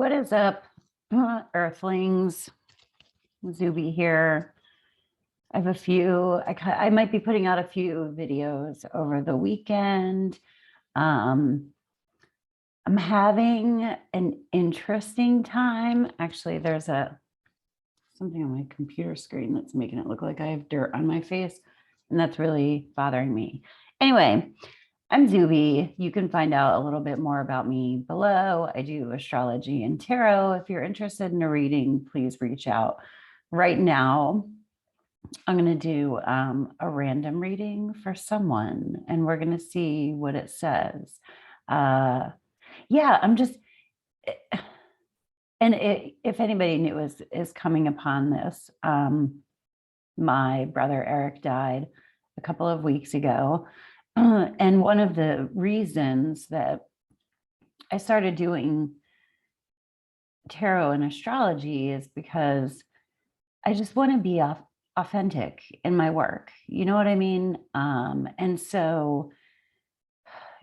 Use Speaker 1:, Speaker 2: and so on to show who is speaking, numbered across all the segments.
Speaker 1: What is up, Earthlings? Zube here. I have a few, I might be putting out a few videos over the weekend. I'm having an interesting time. Actually, there's something on my computer screen that's making it look like I have dirt on my face, and that's really bothering me. Anyway, I'm Zube. You can find out a little bit more about me below. I do astrology and tarot. If you're interested in a reading, please reach out. Right now, I'm going to do a random reading for someone, and we're going to see what it says. Yeah, I'm just, and if anybody new is coming upon this, my brother Eric died a couple of weeks ago. And one of the reasons that I started doing tarot and astrology is because I just want to be authentic in my work. You know what I mean? And so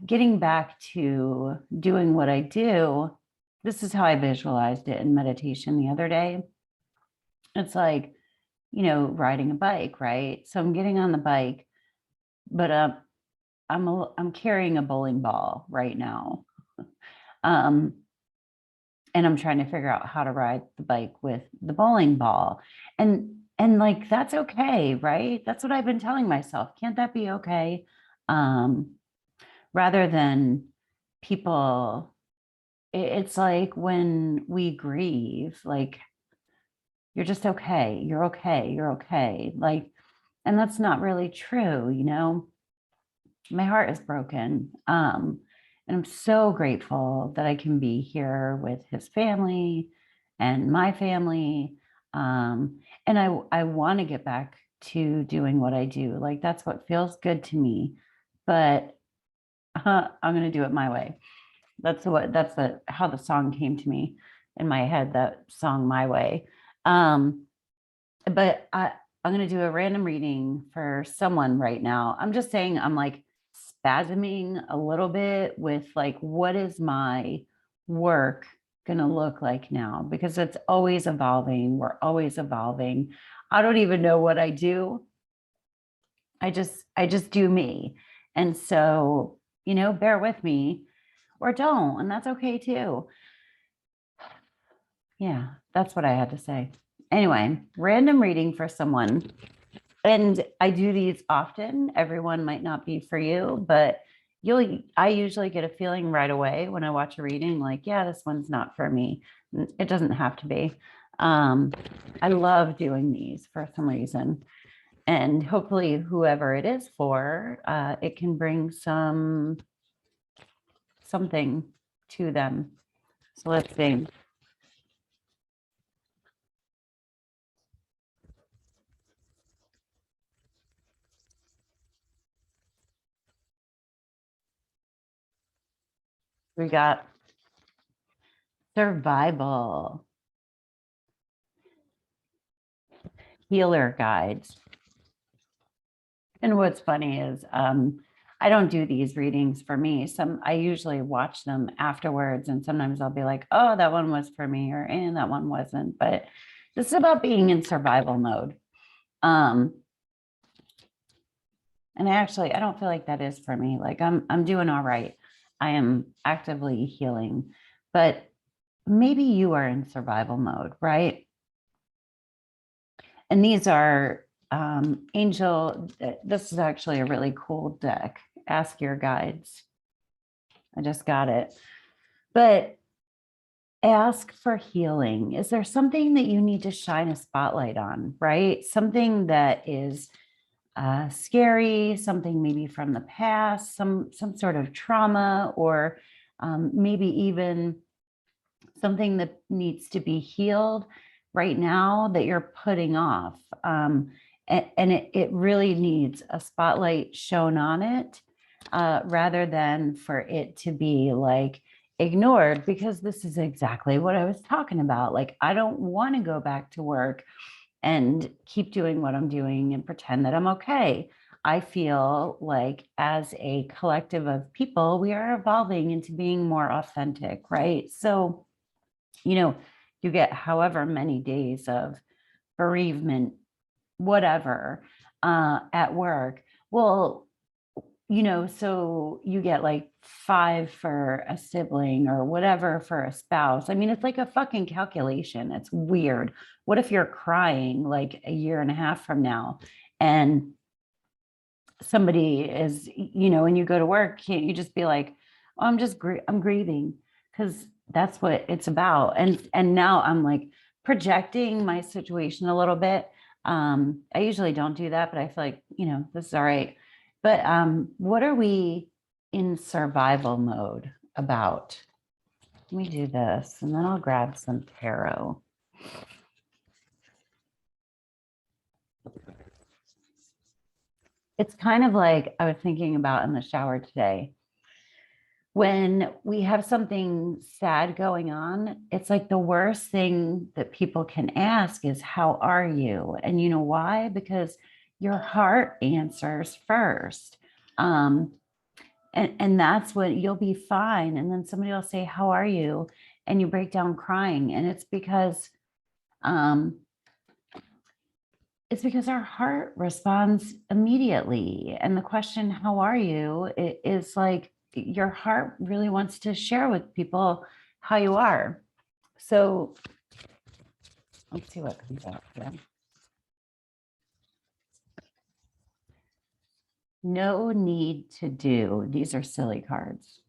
Speaker 1: getting back to doing what I do, this is how I visualized it in meditation the other day. It's like, riding a bike, right? So I'm getting on the bike, but I'm carrying a bowling ball right now. And I'm trying to figure out how to ride the bike with the bowling ball. And like, that's okay, right? That's what I've been telling myself. Can't that be okay? Rather than people, it's like when we grieve, like, you're just okay. You're okay. You're okay. Like, and that's not really true, my heart is broken. And I'm so grateful that I can be here with his family and my family. And I want to get back to doing what I do. Like, that's what feels good to me, but I'm going to do it my way. That's how the song came to me in my head, that song, My Way. But I'm going to do a random reading for someone right now. I'm just saying, I'm like spasming a little bit with like, what is my work going to look like now? Because it's always evolving. We're always evolving. I don't even know what I do. I just do me. And so, bear with me or don't, and that's okay too. Yeah, that's what I had to say. Anyway, random reading for someone. And I do these often. Everyone might not be for you, but I usually get a feeling right away when I watch a reading, like, yeah, this one's not for me. It doesn't have to be. I love doing these for some reason. And hopefully whoever it is for, it can bring something to them. So let's see. We got survival, healer guides. And what's funny is I don't do these readings for me. I usually watch them afterwards, and sometimes I'll be like, oh, that one was for me, or and that one wasn't. But this is about being in survival mode. And I don't feel like that is for me. Like, I'm doing all right. I am actively healing, but maybe you are in survival mode, right? And these are angel. This is actually a really cool deck. Ask your guides. I just got it. But ask for healing. Is there something that you need to shine a spotlight on, right? Something that is scary, something maybe from the past, some sort of trauma, or maybe even something that needs to be healed right now that you're putting off. And it really needs a spotlight shown on it, rather than for it to be like ignored, because this is exactly what I was talking about. Like, I don't want to go back to work and keep doing what I'm doing and pretend that I'm okay. I feel like as a collective of people, we are evolving into being more authentic, right? So you know, you get however many days of bereavement, whatever, at work. Well, so you get like 5 for a sibling or whatever for a spouse. I mean, it's like a fucking calculation. It's weird. What if you're crying like a year and a half from now and somebody is, and you go to work, can't you just be like, oh, I'm grieving, because that's what it's about. And now I'm like projecting my situation a little bit. I usually don't do that, but I feel like, this is all right. But what are we in survival mode about? Let me do this, and then I'll grab some tarot. It's kind of like I was thinking about in the shower today. When we have something sad going on, it's like the worst thing that people can ask is, how are you? And you know why? Because your heart answers first. And that's what, you'll be fine. And then somebody will say, how are you? And you break down crying. And it's because our heart responds immediately. And the question, how are you, is like, your heart really wants to share with people how you are. So let's see what comes out here. No need to do. These are silly cards.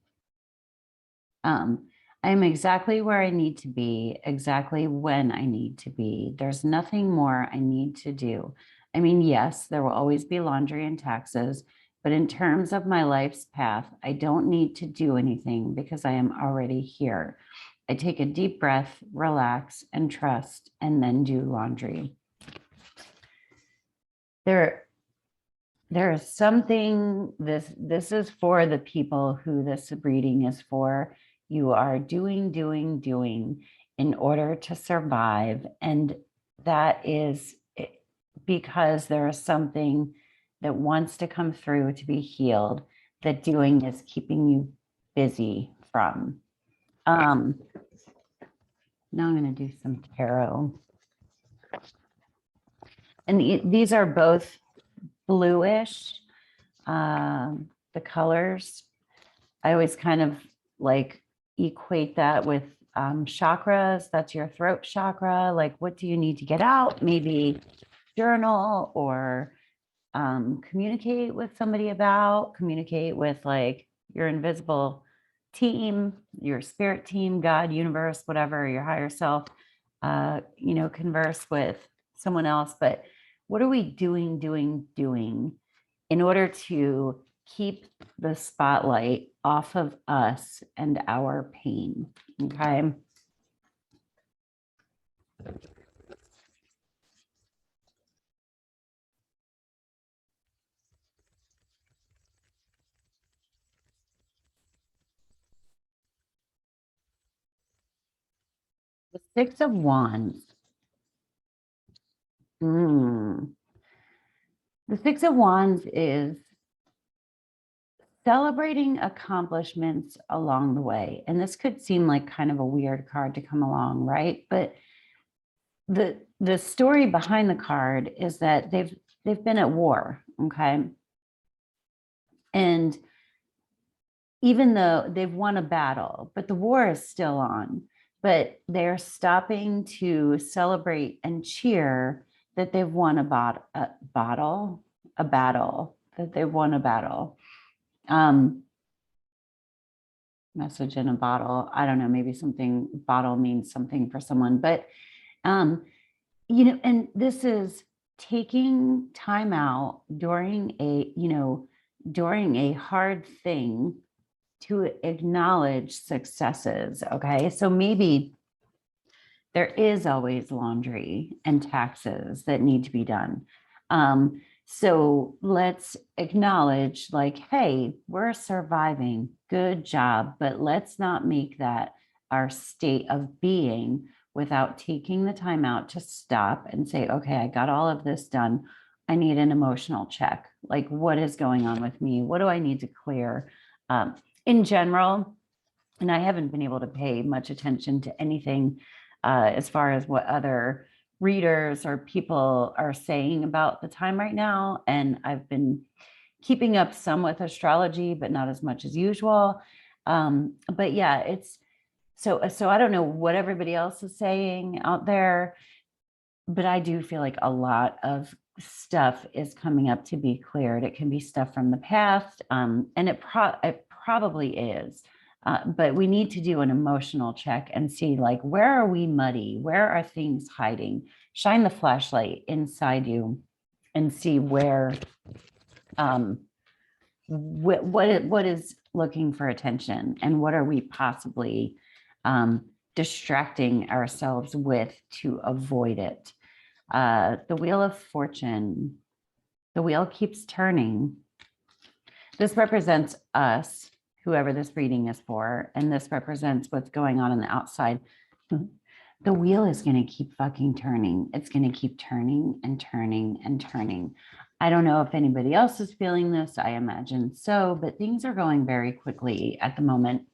Speaker 1: I am exactly where I need to be, exactly when I need to be. There's nothing more I need to do. I mean, yes, there will always be laundry and taxes, but in terms of my life's path, I don't need to do anything because I am already here. I take a deep breath, relax, and trust, and then do laundry. There is something, this is for the people who this reading is for. You are doing in order to survive. And that is because there is something that wants to come through to be healed, that doing is keeping you busy from. Now I'm going to do some tarot. And these are both bluish, the colors. I always kind of like equate that with chakras. That's your throat chakra. Like, what do you need to get out? Maybe journal, or communicate with somebody about, communicate with like your invisible team, your spirit team, God, universe, whatever, your higher self, converse with someone else. But what are we doing in order to keep the spotlight off of us and our pain? Okay. The Six of Wands. The Six of Wands is celebrating accomplishments along the way. And this could seem like kind of a weird card to come along, right? But the story behind the card is that they've been at war, okay? And even though they've won a battle, but the war is still on, but they're stopping to celebrate and cheer that they've won a battle, that they've won a battle. Message in a bottle. I don't know, maybe something, bottle means something for someone, but and this is taking time out during a hard thing to acknowledge successes. Okay. So maybe there is always laundry and taxes that need to be done. So let's acknowledge, like, hey, we're surviving, good job, but let's not make that our state of being without taking the time out to stop and say, okay, I got all of this done. I need an emotional check. Like, what is going on with me? What do I need to clear? In general, And I haven't been able to pay much attention to anything as far as what other readers or people are saying about the time right now. And I've been keeping up some with astrology, but not as much as usual. But yeah, it's so I don't know what everybody else is saying out there, but I do feel like a lot of stuff is coming up to be cleared. It can be stuff from the past, and it probably is. But we need to do an emotional check and see, like, where are we muddy? Where are things hiding? Shine the flashlight inside you and see where, what is looking for attention, and what are we possibly distracting ourselves with to avoid it. The Wheel of Fortune, the wheel keeps turning. This represents us, whoever this reading is for, and this represents what's going on the outside. The wheel is going to keep fucking turning. It's going to keep turning and turning and turning. I don't know if anybody else is feeling this. I imagine so, but things are going very quickly at the moment.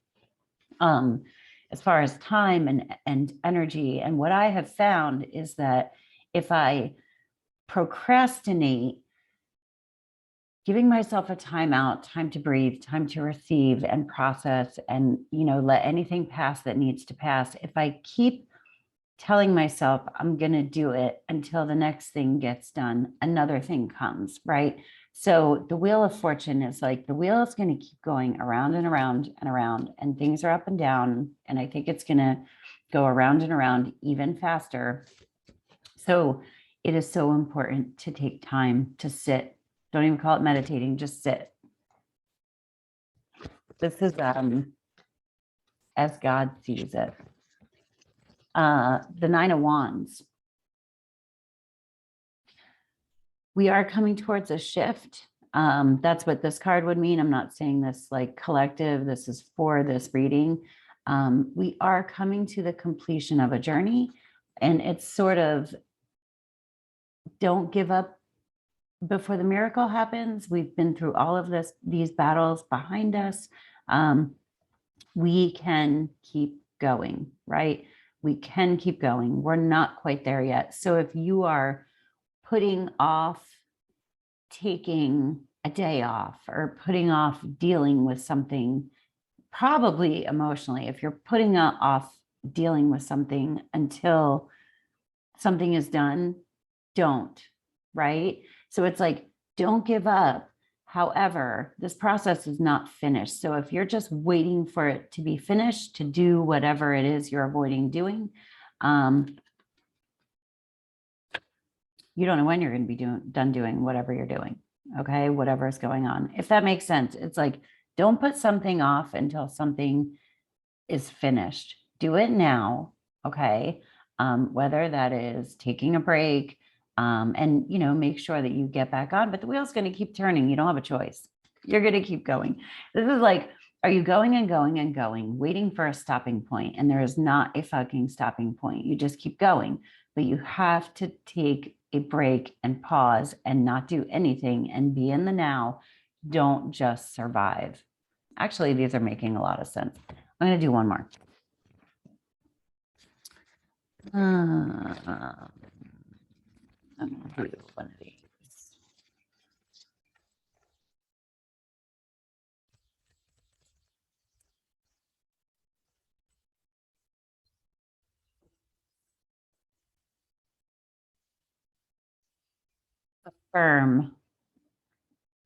Speaker 1: As far as time and energy. And what I have found is that if I procrastinate, giving myself a timeout, time to breathe, time to receive and process, and, you know, let anything pass that needs to pass. If I keep telling myself I'm going to do it until the next thing gets done, another thing comes, right? So the Wheel of Fortune is like, the wheel is going to keep going around and around and around, and things are up and down. And I think it's going to go around and around even faster. So it is so important to take time to sit. Don't even call it meditating, just sit. This is as God sees it. The Nine of Wands. We are coming towards a shift. That's what this card would mean. I'm not saying this like collective. This is for this reading. We are coming to the completion of a journey, and it's sort of, don't give up before the miracle happens. We've been through all of these battles behind us. We can keep going, right? We can keep going. We're not quite there yet. So if you are putting off taking a day off, or putting off dealing with something, probably emotionally, if you're putting off dealing with something until something is done, don't, right? So it's like, don't give up. However, this process is not finished. So if you're just waiting for it to be finished to do whatever it is you're avoiding doing, you don't know when you're going to be done doing whatever you're doing. Okay, whatever is going on. If that makes sense, it's like, don't put something off until something is finished. Do it now. Okay, whether that is taking a break, and, you know, make sure that you get back on. But the wheel's going to keep turning. You don't have a choice. You're going to keep going. This is like, are you going and going and going, waiting for a stopping point? And there is not a fucking stopping point. You just keep going. But you have to take a break and pause and not do anything and be in the now. Don't just survive. Actually, these are making a lot of sense. I'm going to do one more. I'm going to do one of these. Affirm.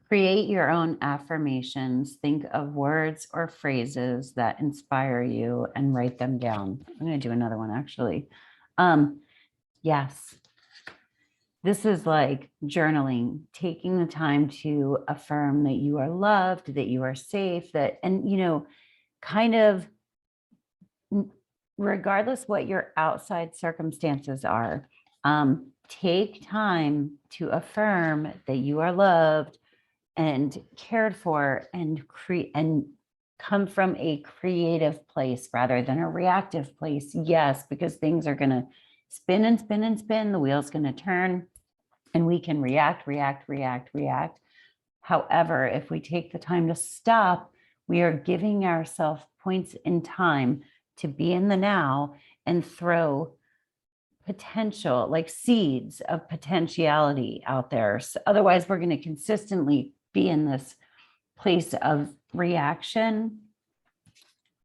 Speaker 1: Create your own affirmations. Think of words or phrases that inspire you and write them down. I'm going to do another one, actually. Yes. This is like journaling, taking the time to affirm that you are loved, that you are safe, that, and, you know, kind of regardless what your outside circumstances are, take time to affirm that you are loved and cared for, and come from a creative place rather than a reactive place. Yes, because things are going to spin and spin and spin. The wheel's going to turn, and we can react. However, if we take the time to stop, We are giving ourselves points in time to be in the now and throw potential, like seeds of potentiality out there. So otherwise, we're going to consistently be in this place of reaction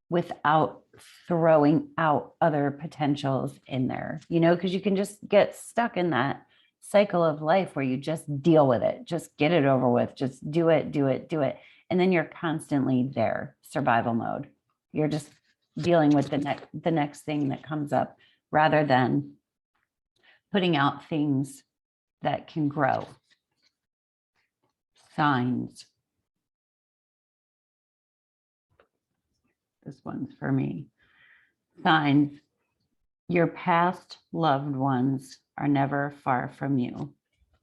Speaker 1: without throwing out other potentials in there, because you can just get stuck in that cycle of life where you just deal with it, just get it over with, just do it, do it, do it. And then you're constantly there, survival mode. You're just dealing with the next thing that comes up rather than putting out things that can grow. Signs. This one's for me. Signs. Your past loved ones are never far from you.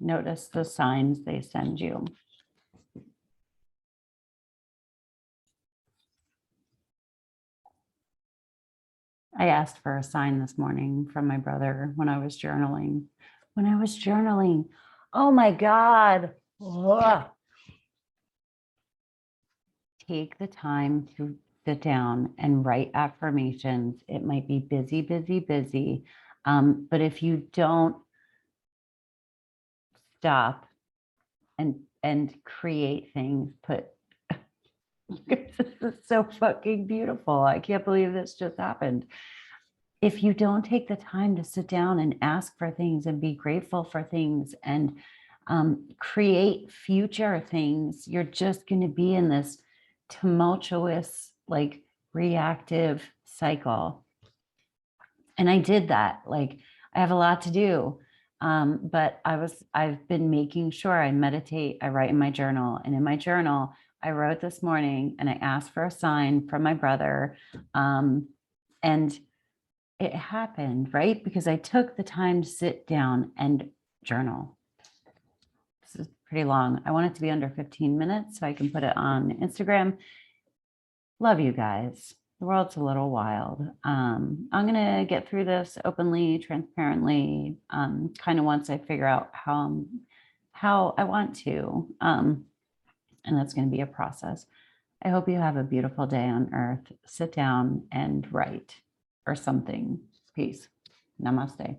Speaker 1: Notice the signs they send you. I asked for a sign this morning from my brother when I was journaling. Oh my God. Ugh. Take the time to sit down and write affirmations. It might be busy, busy. But if you don't stop and create things, this is so fucking beautiful. I can't believe this just happened. If you don't take the time to sit down and ask for things and be grateful for things and create future things, you're just going to be in this tumultuous, like reactive cycle. And I did that. Like, I have a lot to do. But I've been making sure I meditate, I write in my journal, and in my journal, I wrote this morning and I asked for a sign from my brother. And it happened, right? Because I took the time to sit down and journal. This is pretty long. I want it to be under 15 minutes so I can put it on Instagram. Love you guys. The world's a little wild. I'm going to get through this openly, transparently, kind of once I figure out how I want to. And that's going to be a process. I hope you have a beautiful day on earth. Sit down and write or something. Peace. Namaste.